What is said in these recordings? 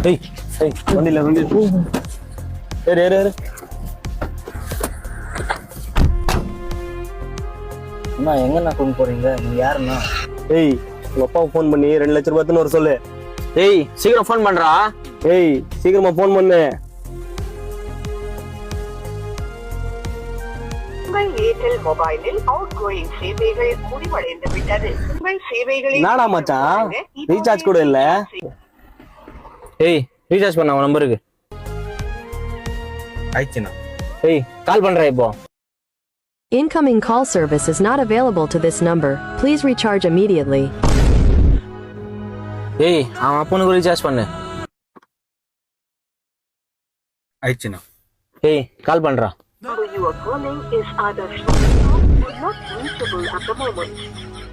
ஏய் ஏய் வண்டியில ஏறு ஏறு ஏறு. அண்ணா எங்கண்ணா கொண்டு போறீங்க? நீங்க யாருண்ணா? ஏய் உங்க அப்பாவுக்கு ஃபோன் பண்ணி 2 லட்சம் ரூபாய்ன்னு வர சொல்லு. ஏய் சீக்கிரம் ஃபோன் பண்றா. ஏய் சீக்கிரமா ஃபோன் பண்ணு. உங்கள் ஏர்டெல் மொபைலில் அவுட்கோயிங் சேவைகள் முடிவடைந்து விட்டது. உங்கள் சேவைகளை என்னடா மச்சான் ரீசார்ஜ் கூட இல்ல. ஏய் ரீசார்ஜ் பண்ண அவன் நம்பருக்கு. ஆயிடுச்சுண்ணா. ஏய் கால் பண்றேன் இப்போ. Incoming call service is not available to this number. Please recharge immediately. ஏய் அவன் அப்பனுக்கு ரீசார்ஜ் பண்ணு. ஆயிடுச்சுண்ணா. ஏய் கால் பண்றா. number you are calling is either switched off or not reachable at the moment.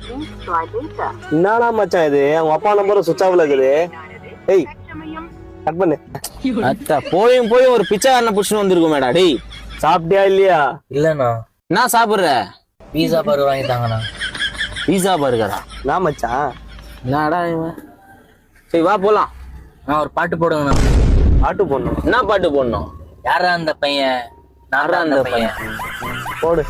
Please try later. என்னடா மச்சான் இது உங்க அப்பா நம்பரும் சுவிட்ச் ஆஃப்ல இருக்குது. ஏய் கட் பண்ணு. அத்தா போயும் ஒரு பிச்சைக்காரனை புடிச்சுன்னு வந்திருக்கும் மேடா. டேய் சாப்பிட்டியா இல்லையா? இல்லண்ணா, என்ன சாப்பிடுற? பீஸா பர்கர் வாங்கிட்டாங்கண்ணா. பீஸா பர்கரா? நான் மச்சான் என்னடா இவன்? சரி வா போலாம். நான் ஒரு பாட்டு போடுங்கண்ணா. ஆட்டு போடணும். என்ன பாட்டு போடணும்? யாரா அந்த பையன்? நான் யாரா தான் அந்த அந்த பையன். போடு.